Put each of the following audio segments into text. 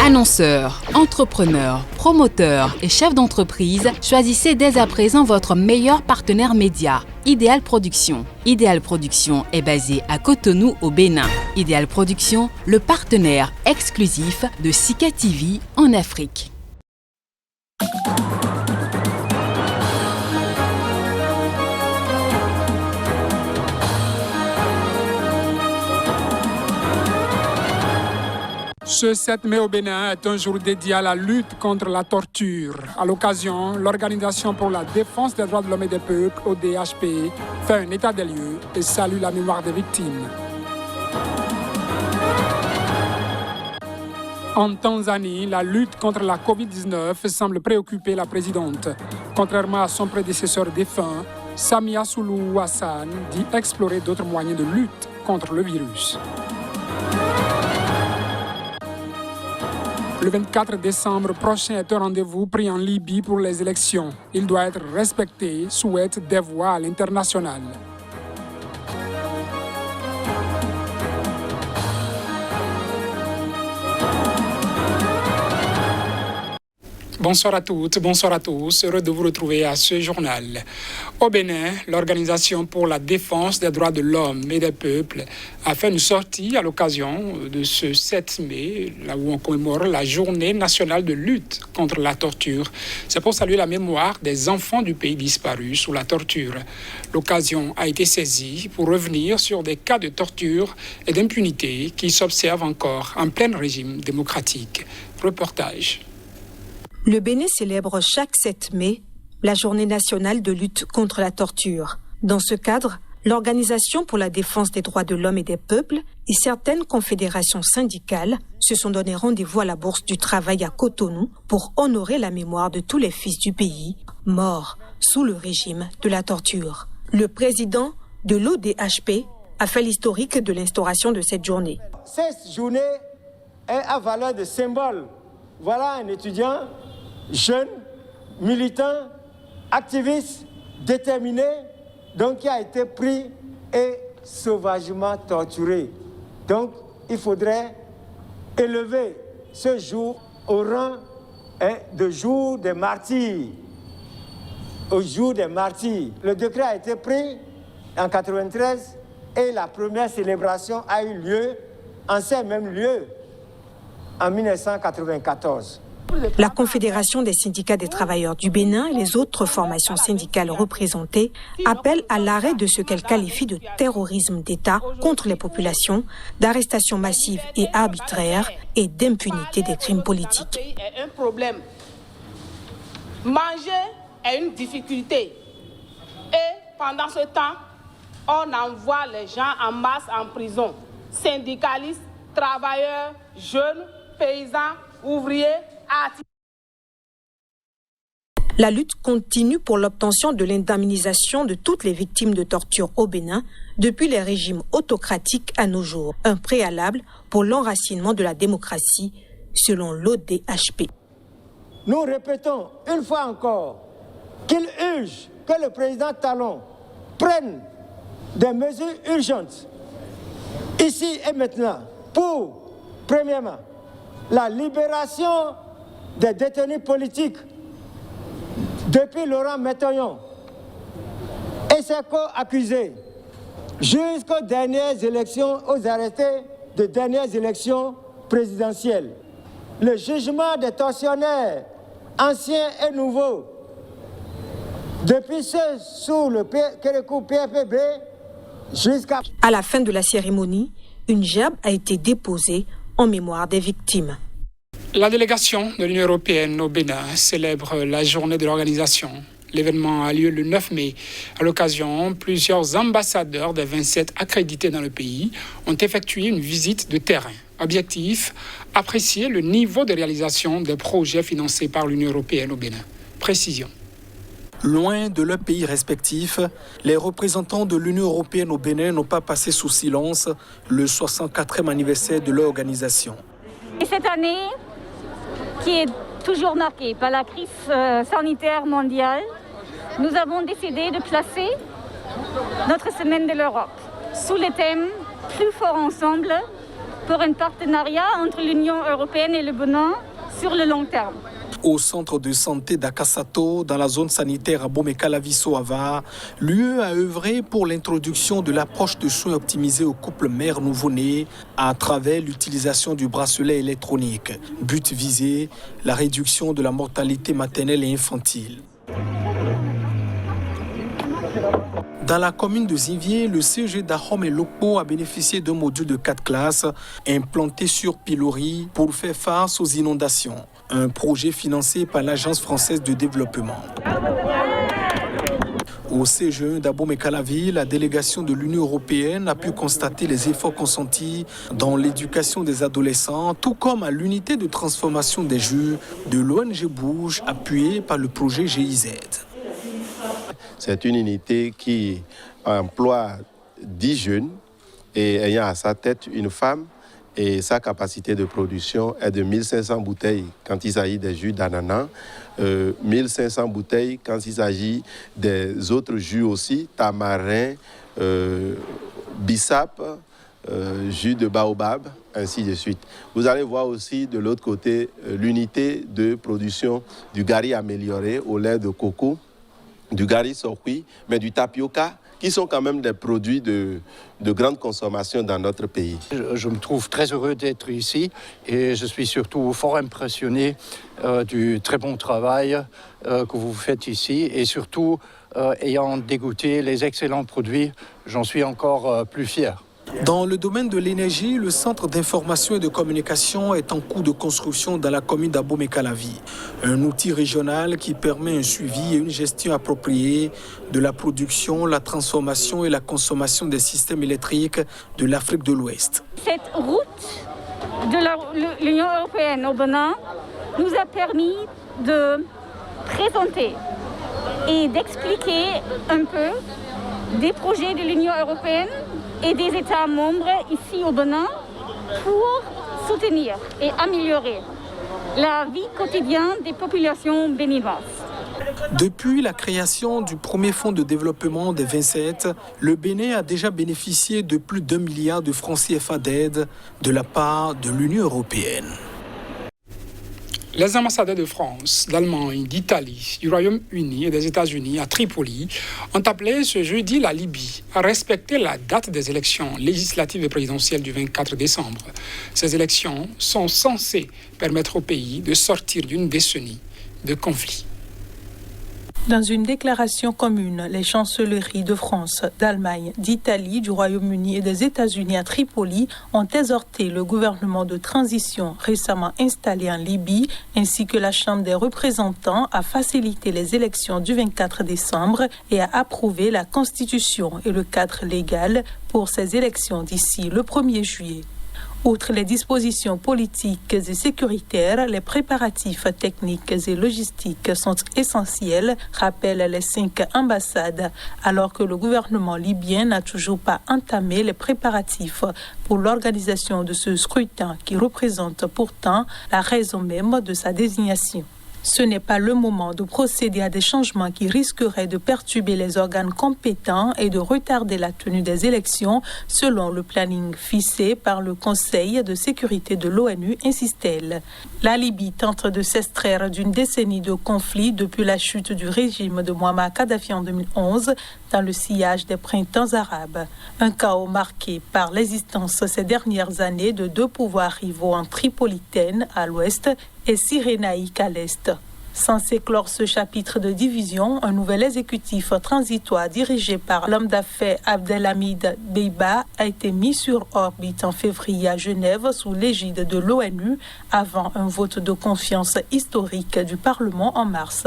Annonceurs, entrepreneurs, promoteurs et chefs d'entreprise, choisissez dès à présent votre meilleur partenaire média, Ideal Production. Ideal Production est basé à Cotonou au Bénin. Ideal Production, le partenaire exclusif de Sika TV en Afrique. Ce 7 mai au Bénin est un jour dédié à la lutte contre la torture. À l'occasion, l'Organisation pour la défense des droits de l'homme et des peuples, ODHP, fait un état des lieux et salue la mémoire des victimes. En Tanzanie, la lutte contre la Covid-19 semble préoccuper la présidente. Contrairement à son prédécesseur défunt, Samia Suluhu Hassan dit explorer d'autres moyens de lutte contre le virus. Le 24 décembre prochain est un rendez-vous pris en Libye pour les élections. Il doit être respecté, souhaitent des voix à l'international. Bonsoir à toutes, bonsoir à tous. Heureux de vous retrouver à ce journal. Au Bénin, l'Organisation pour la défense des droits de l'homme et des peuples a fait une sortie à l'occasion de ce 7 mai, là où on commémore la journée nationale de lutte contre la torture. C'est pour saluer la mémoire des enfants du pays disparus sous la torture. L'occasion a été saisie pour revenir sur des cas de torture et d'impunité qui s'observent encore en plein régime démocratique. Reportage. Le Bénin célèbre chaque 7 mai la journée nationale de lutte contre la torture. Dans ce cadre, l'Organisation pour la défense des droits de l'homme et des peuples et certaines confédérations syndicales se sont donné rendez-vous à la Bourse du Travail à Cotonou pour honorer la mémoire de tous les fils du pays morts sous le régime de la torture. Le président de l'ODHP a fait l'historique de l'instauration de cette journée. Cette journée est à valeur de symbole. Voilà un étudiant jeune, militant, activiste, déterminé, donc qui a été pris et sauvagement torturé. Donc, il faudrait élever ce jour au rang de jour des martyrs. Au jour des martyrs. Le décret a été pris en 1993 et la première célébration a eu lieu en ces mêmes lieux en 1994. La Confédération des syndicats des travailleurs du Bénin et les autres formations syndicales représentées appellent à l'arrêt de ce qu'elles qualifient de terrorisme d'État contre les populations, d'arrestations massives et arbitraires et d'impunité des crimes politiques. Un problème. Manger est une difficulté. Et pendant ce temps, on envoie les gens en masse en prison. Syndicalistes, travailleurs, jeunes, paysans, ouvriers, artistes. La lutte continue pour l'obtention de l'indemnisation de toutes les victimes de torture au Bénin depuis les régimes autocratiques à nos jours, un préalable pour l'enracinement de la démocratie selon l'ODHP. Nous répétons une fois encore qu'il urge que le président Talon prenne des mesures urgentes ici et maintenant pour, premièrement, la libération des détenus politiques depuis Laurent Métoyon et ses co-accusés jusqu'aux dernières élections, aux arrêtés de dernières élections présidentielles. Le jugement des tortionnaires, anciens et nouveaux, depuis ceux sous le Kérékou PFB jusqu'à... À la fin de la cérémonie, une gerbe a été déposée en mémoire des victimes. La délégation de l'Union européenne au Bénin célèbre la journée de l'organisation. L'événement a lieu le 9 mai. À l'occasion, plusieurs ambassadeurs des 27 accrédités dans le pays ont effectué une visite de terrain. Objectif, apprécier le niveau de réalisation des projets financés par l'Union européenne au Bénin. Précision. Loin de leurs pays respectifs, les représentants de l'Union européenne au Bénin n'ont pas passé sous silence le 64e anniversaire de leur organisation. Et cette année, qui est toujours marquée par la crise sanitaire mondiale, nous avons décidé de placer notre Semaine de l'Europe sous le thème « Plus fort ensemble », pour un partenariat entre l'Union européenne et le Bénin sur le long terme. Au centre de santé d'Akasato, dans la zone sanitaire à Bomekalaviso-Ava, l'UE a œuvré pour l'introduction de l'approche de soins optimisés aux couples mère nouveau-né à travers l'utilisation du bracelet électronique. But visé, la réduction de la mortalité maternelle et infantile. Dans la commune de Zinvier, le CEG d'Ahom et Lokpo a bénéficié d'un module de 4 classes implanté sur pilori pour faire face aux inondations. Un projet financé par l'Agence française de développement. Au CGE d'Abomey-Calavi, la délégation de l'Union européenne a pu constater les efforts consentis dans l'éducation des adolescents, tout comme à l'unité de transformation des jeux de l'ONG Bouge, appuyée par le projet GIZ. C'est une unité qui emploie 10 jeunes et ayant à sa tête une femme. Et sa capacité de production est de 1500 bouteilles quand il s'agit des jus d'ananas, 1500 bouteilles quand il s'agit des autres jus aussi, tamarin, bissap, jus de baobab, ainsi de suite. Vous allez voir aussi de l'autre côté l'unité de production du gari amélioré au lait de coco, du gari sorgho, mais du tapioca, qui sont quand même des produits de grande consommation dans notre pays. Je me trouve très heureux d'être ici et je suis surtout fort impressionné du très bon travail que vous faites ici et surtout ayant dégoûté les excellents produits, j'en suis encore plus fier. Dans le domaine de l'énergie, le centre d'information et de communication est en cours de construction dans la commune d'Abomey-Calavi. Un outil régional qui permet un suivi et une gestion appropriée de la production, la transformation et la consommation des systèmes électriques de l'Afrique de l'Ouest. Cette route de l'Union européenne au Bénin nous a permis de présenter et d'expliquer un peu des projets de l'Union européenne et des États membres ici au Bénin pour soutenir et améliorer la vie quotidienne des populations béninoises. Depuis la création du premier fonds de développement des 27, le Bénin a déjà bénéficié de plus d'1 milliard de francs CFA d'aide de la part de l'Union européenne. Les ambassadeurs de France, d'Allemagne, d'Italie, du Royaume-Uni et des États-Unis à Tripoli ont appelé ce jeudi la Libye à respecter la date des élections législatives et présidentielles du 24 décembre. Ces élections sont censées permettre au pays de sortir d'une décennie de conflits. Dans une déclaration commune, les chancelleries de France, d'Allemagne, d'Italie, du Royaume-Uni et des États-Unis à Tripoli ont exhorté le gouvernement de transition récemment installé en Libye ainsi que la Chambre des représentants à faciliter les élections du 24 décembre et à approuver la Constitution et le cadre légal pour ces élections d'ici le 1er juillet. Outre les dispositions politiques et sécuritaires, les préparatifs techniques et logistiques sont essentiels, rappellent les 5 ambassades, alors que le gouvernement libyen n'a toujours pas entamé les préparatifs pour l'organisation de ce scrutin qui représente pourtant la raison même de sa désignation. Ce n'est pas le moment de procéder à des changements qui risqueraient de perturber les organes compétents et de retarder la tenue des élections selon le planning fixé par le Conseil de sécurité de l'ONU, insiste-t-elle. La Libye tente de s'extraire d'une décennie de conflits depuis la chute du régime de Mouammar Kadhafi en 2011 dans le sillage des printemps arabes. Un chaos marqué par l'existence ces dernières années de 2 pouvoirs rivaux en Tripolitaine à l'ouest et Cyrénaïque à l'est. Censé clore ce chapitre de division, un nouvel exécutif transitoire dirigé par l'homme d'affaires Abdelhamid Deiba a été mis sur orbite en février à Genève sous l'égide de l'ONU avant un vote de confiance historique du Parlement en mars.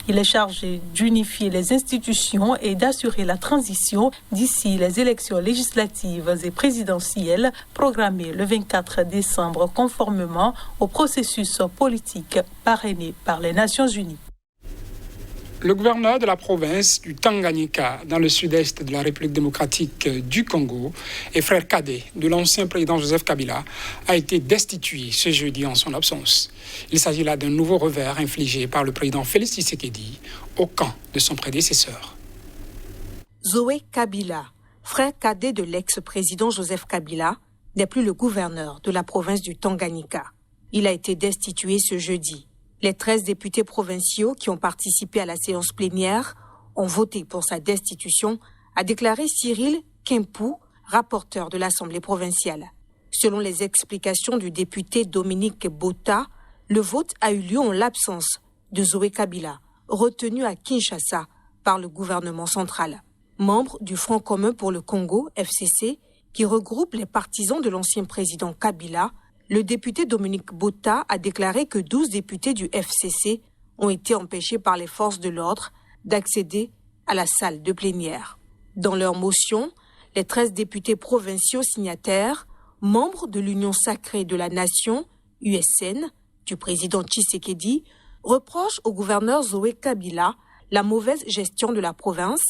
Il est chargé d'unifier les institutions et d'assurer la transition d'ici les élections législatives et présidentielles programmées le 24 décembre conformément au processus politique parrainé par les Nations Unies. Le gouverneur de la province du Tanganyika, dans le sud-est de la République démocratique du Congo, et frère cadet de l'ancien président Joseph Kabila, a été destitué ce jeudi en son absence. Il s'agit là d'un nouveau revers infligé par le président Félix Tshisekedi au camp de son prédécesseur. Zoé Kabila, frère cadet de l'ex-président Joseph Kabila, n'est plus le gouverneur de la province du Tanganyika. Il a été destitué ce jeudi. Les 13 députés provinciaux qui ont participé à la séance plénière ont voté pour sa destitution, a déclaré Cyril Kempou, rapporteur de l'Assemblée provinciale. Selon les explications du député Dominique Bota, le vote a eu lieu en l'absence de Zoé Kabila, retenu à Kinshasa par le gouvernement central. Membre du Front commun pour le Congo, FCC, qui regroupe les partisans de l'ancien président Kabila, le député Dominique Bota a déclaré que 12 députés du FCC ont été empêchés par les forces de l'ordre d'accéder à la salle de plénière. Dans leur motion, les 13 députés provinciaux signataires, membres de l'Union sacrée de la nation, USN, du président Tshisekedi, reprochent au gouverneur Zoé Kabila la mauvaise gestion de la province,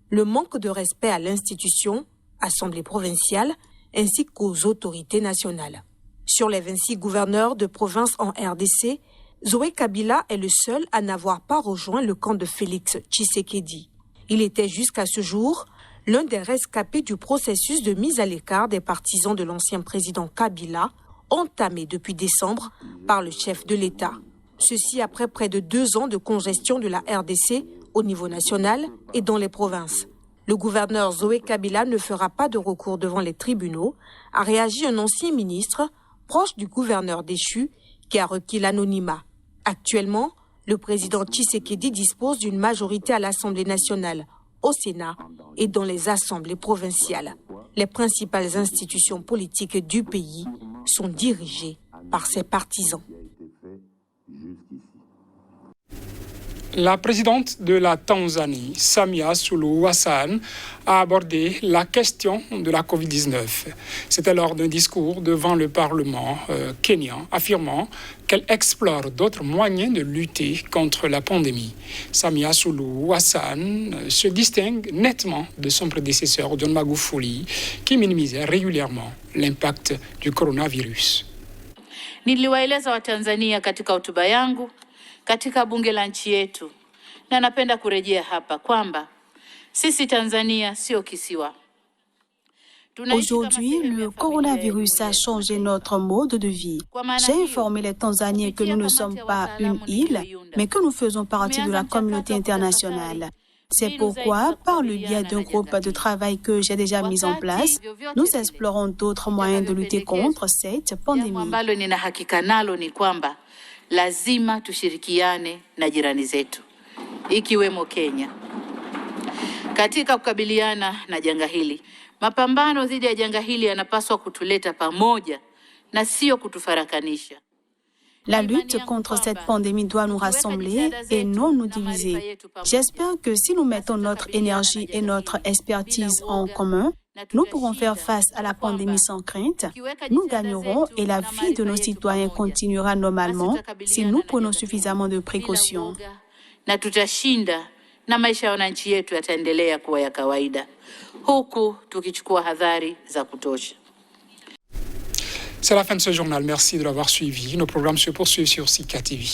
le manque de respect à l'institution, Assemblée provinciale, ainsi qu'aux autorités nationales. Sur les 26 gouverneurs de province en RDC, Zoé Kabila est le seul à n'avoir pas rejoint le camp de Félix Tshisekedi. Il était jusqu'à ce jour l'un des rescapés du processus de mise à l'écart des partisans de l'ancien président Kabila, entamé depuis décembre par le chef de l'État. Ceci après près de 2 ans de congestion de la RDC au niveau national et dans les provinces. Le gouverneur Zoé Kabila ne fera pas de recours devant les tribunaux, a réagi un ancien ministre proche du gouverneur déchu qui a requis l'anonymat. Actuellement, le président Tshisekedi dispose d'une majorité à l'Assemblée nationale, au Sénat et dans les assemblées provinciales. Les principales institutions politiques du pays sont dirigées par ses partisans. La présidente de la Tanzanie, Samia Suluhu Hassan, a abordé la question de la Covid-19. C'était lors d'un discours devant le Parlement kenyan, affirmant qu'elle explore d'autres moyens de lutter contre la pandémie. Samia Suluhu Hassan se distingue nettement de son prédécesseur John Magufuli, qui minimisait régulièrement l'impact du coronavirus. Niliwaeleza Watanzania katika hotuba yangu katika bunge la nchi yetu, na napenda kurejea hapa kwamba sisi Tanzania sio kisiwa. Aujourd'hui, le coronavirus a changé notre mode de vie. J'ai informé les Tanzaniens que nous ne sommes pas une île, mais que nous faisons partie de la communauté internationale. C'est pourquoi, par le biais d'un groupe de travail que j'ai déjà mis en place, nous explorons d'autres moyens de lutter contre cette pandémie. Lazima tushirikiane na jirani zetu ikiwemo Kenya katika kukabiliana na janga hili. Mapambano dhidi ya janga hili yanapaswa kutuleta pamoja na sio kutufarakanisha. La lutte contre cette pandémie doit nous rassembler et non nous diviser. J'espère que si nous mettons notre énergie et notre expertise en commun, nous pourrons faire face à la pandémie sans crainte, nous gagnerons et la vie de nos citoyens continuera normalement si nous prenons suffisamment de précautions. Na tutashinda na maisha ya wananchi yetu yataendelea kuwa ya kawaida huku tukichukua hadhari za kutosha. C'est la fin de ce journal. Merci de l'avoir suivi. Nos programmes se poursuivent sur Sika TV.